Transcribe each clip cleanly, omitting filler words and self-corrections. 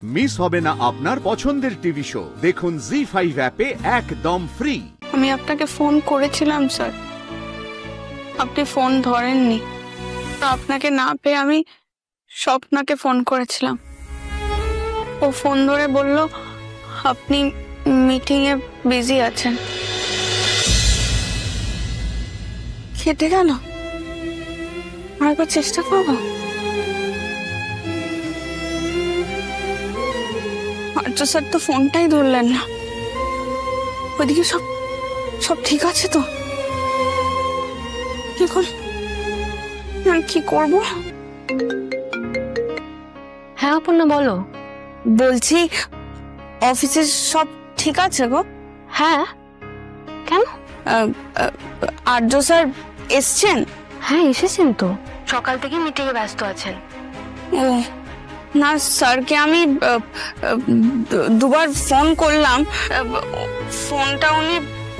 Miss হবে না আপনার পছন্দের টিভি শো। দেখুন জি5 অ্যাপে একদম ফ্রি। আমি আপনাকে ফোন করেছিলাম স্যার, আপনি ফোন ধরেননি। আপনাকে না পেয়ে আমি স্বপ্নাকে ফোন করেছিলাম। ও ফোন ধরে বলল আপনি মিটিং এ বিজি আছেন। কেটে গেল। আরেকবার চেষ্টা করবো। আচ্ছা স্যার তো ফোনটাই ধরলেন না। ওইদিকে সব সব ঠিক আছে তো? এখন কি করব? হ্যাঁ অপর্ণা বলো। বলছি অফিসে সব ঠিক আছে গো? হ্যাঁ কেন? আর্য স্যার এসছেন? হ্যাঁ এসেছেন তো, সকাল থেকে মিটিং এ ব্যস্ত আছেন। ও না, স্যারকে আমি দুবার ফোন করলাম, ফোনটা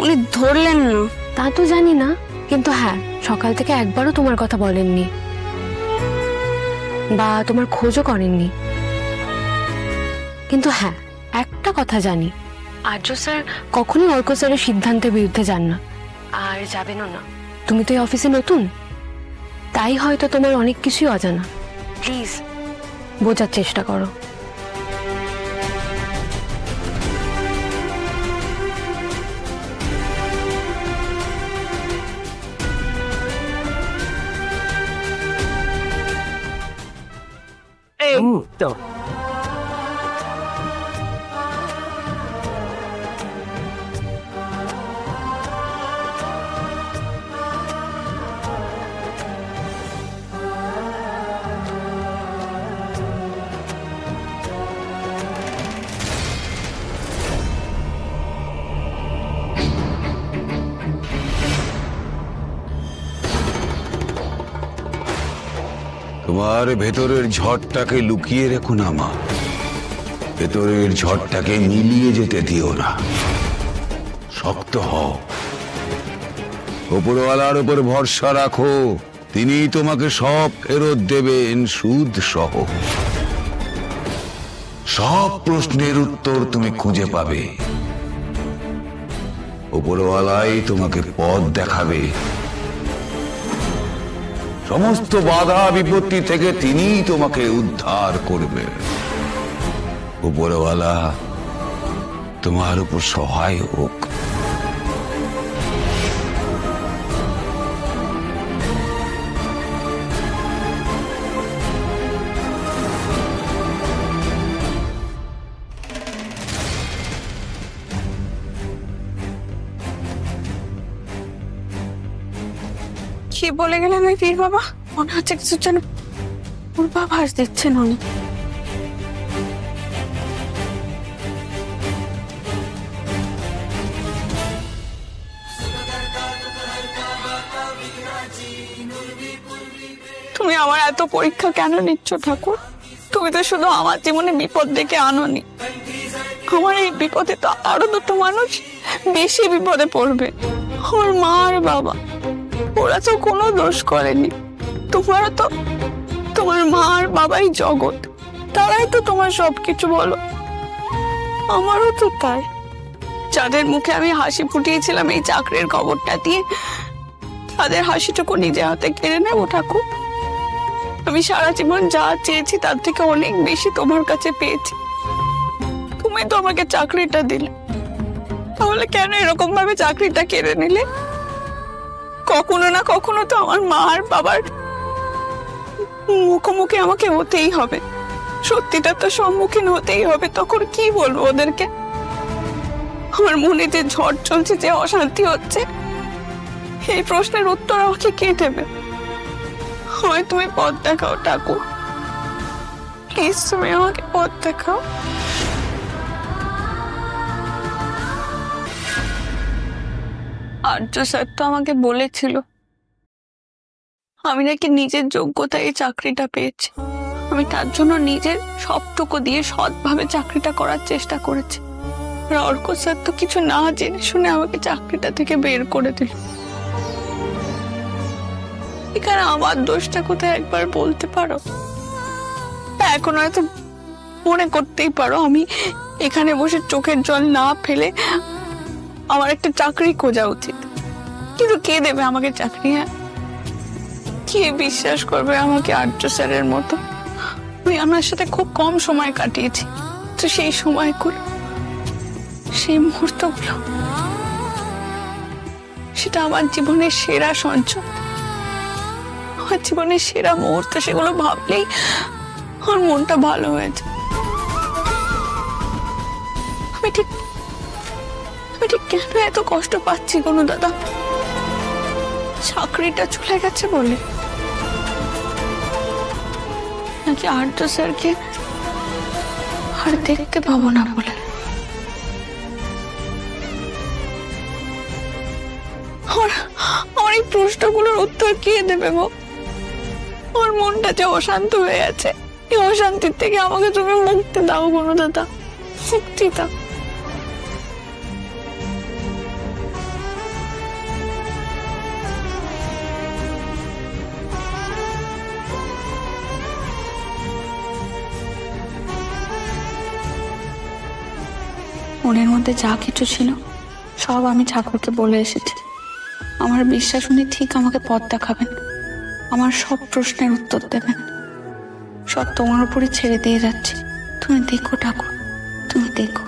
উনি ধরলেন না। তা তো জানি না, কিন্তু হ্যাঁ সকাল থেকে একবারও তোমার কথা বলেননি বা তোমার খোঁজও করেননি। কিন্তু হ্যাঁ একটা কথা জানি, আর্য স্যার কখনোই অর্ক স্যারের সিদ্ধান্তের বিরুদ্ধে যান না, আর যাবেনও না। তুমি তো এই অফিসে নতুন, তাই হয়তো তোমার অনেক কিছুই অজানা। প্লিজ বোঝার চেষ্টা করো। তো তোমার ভেতরের ঝড়টাকে লুকিয়ে রেখো না মা, ভেতরের ঝড়টাকে মিলিয়ে যেতে দিও না। শক্ত হও, উপরওয়ালার উপর ভরসা রাখো, তিনি তোমাকে সব ফেরত দেবেন সুদ সহ। সব প্রশ্নের উত্তর তুমি খুঁজে পাবে, উপরওয়ালাই তোমাকে পথ দেখাবে। সমস্ত বাধা বিপত্তি থেকে তিনি তোমাকে উদ্ধার করবে। উপরওয়ালা তোমার উপর সহায় হোক। কি বলে গেলেন ওই পীর বাবা? মনে হচ্ছে কিছুর জন্য পূর্বাভাস দিচ্ছেন উনি। তুমি আমার এত পরীক্ষা কেন নিচ্ছ ঠাকুর? তুমি তো শুধু আমার জীবনে বিপদ ডেকে আনোনি, আমার এই বিপদে তো আরো দুটো মানুষ বেশি বিপদে পড়বে। আমার মা আর বাবা, ওরা তো কোনো দোষ করেনি। তোমারও তো তোমার মা আর বাবাই জগৎ, তারাই তো তোমার সবকিছু বলো। আমারও তো তাই। যাদের মুখে আমি হাসি ফুটিয়েছিলাম এই চাকরির খবরটা দিয়ে, তাদের হাসিটুকু নিজে হাতে কেড়ে নেবো ঠাকুর? আমি সারা জীবন যা চেয়েছি তার থেকে অনেক বেশি তোমার কাছে পেয়েছি। তুমি তো আমাকে চাকরিটা দিলে, তাহলে কেন এরকম ভাবে চাকরিটা কেড়ে নিলে? কখনো না কখনো তো আমার মা আর বাবার মুখোমুখি আমাকে হতেই হবে, সত্যিটা তো সম্মুখীন হতেই হবে। তখন কি বলবো ওদেরকে? আমার মনে যে ঝড় চলছে, যে অশান্তি হচ্ছে, এই প্রশ্নের উত্তর আমাকে কে দেবে? হয় তুমি পথ দেখাও ঠাকুর, প্লিজ তুমি আমাকে পথ দেখাও। আর্য স্যার তো আমাকে বলেছিল আমি নাকি নিজের যোগ্যতায় এই চাকরিটা পেয়েছি। আমি তার জন্য নিজের সবটুকু দিয়ে সৎভাবে চাকরিটা করার চেষ্টা করেছি। আর অর্ক স্যার তো কিছু না জেনে শুনে আমাকে চাকরিটা থেকে বের করে দিল। এখানে আমার দোষটা কোথায় একবার বলতে পারো? এখন হয়তো মনে করতেই পারো আমি এখানে বসে চোখের জল না ফেলে আমার একটা চাকরি খোঁজা উচিত, কিন্তু কে দেবে আমাকে চাকরি? হ্যাঁ, কে বিশ্বাস করবে আমাকে আর্য স্যারের মতো? আমি আমার সাথে খুব কম সময় কাটিয়েছি, তো সেই সময়গুলো, সেই মুহূর্তগুলো, সেটা আমার জীবনের সেরা সঞ্চয়, আমার জীবনের সেরা মুহূর্ত। সেগুলো ভাবলেই আমার মনটা ভালো হয়েছে। আমি ঠিক কেন এত কষ্ট পাচ্ছি কোনো দাদা? চাকরিটা চলে গেছে বলে, নাকি আর্য স্যারকে আর দেখতে পাবো না বলে? আমার এই প্রশ্নগুলোর উত্তর কে দেবে গো? আমার মনটা যে অশান্ত হয়ে আছে, এই অশান্তির থেকে আমাকে তুমি মুক্তি দাও কোনো দাদা, মুক্তি দাও। মনের মধ্যে যা কিছু ছিল সব আমি ঠাকুরকে বলে এসেছি। আমার বিশ্বাস উনি ঠিক আমাকে পথ দেখাবেন, আমার সব প্রশ্নের উত্তর দেবেন। সব তোমার উপরে ছেড়ে দিয়ে যাচ্ছি, তুমি দেখো ঠাকুর, তুমি দেখো।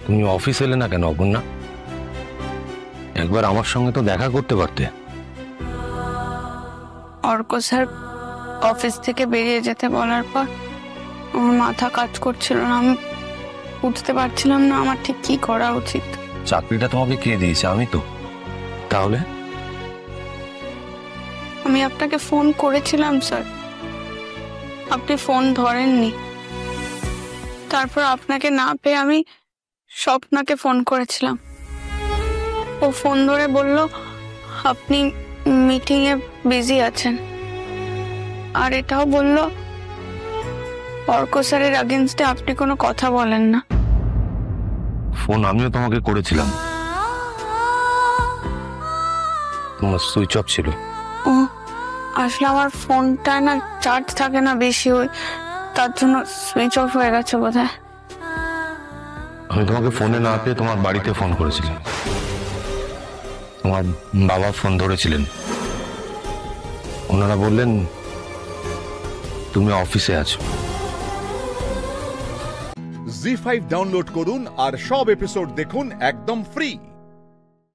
তুমি অফিস এলে না কেন অপর্ণা? একবার আমার সঙ্গে তো দেখা করতে পারতে। অর্ক স্যার অফিস থেকে বেরিয়ে যেতে বলার পর আমার মাথা কাজ করছিল না, আমি বুঝতে পারছিলাম না আমার ঠিক কি করা উচিত। চাকরিটা তোমাকে কে দিয়েছে? আমি তো। তাহলে আমি আপনাকে ফোন করেছিলাম স্যার, আপনি ফোন ধরেননি। তারপর আপনাকে না পেয়ে আমি স্বপ্নাকে ফোন করেছিলাম, ও ফোন ধরে বলল আপনি মিটিং এ বিজি আছেন, আর এটাও বলল অর্ক স্যারের এগেইনস্টে আপনি কোনো কথা বলেন না। ফোন আমিও তোমাকে করেছিলাম, তোমার সুইচ অফ ছিল। ও আসলে আমার ফোনটা না চার্জ থাকে না বেশি, ওই তার জন্য সুইচ অফ হয়ে গেছে বোধহয়। আমি তোমাকে ফোনে না পেয়ে তোমার বাড়িতে ফোন করেছিলাম, তোমার বাবা ফোন ধরেছিলেন, ওনারা বললেন তুমি অফিসে আছো। জি5 ডাউনলোড করুন আর সব এপিসোড দেখুন একদম ফ্রি।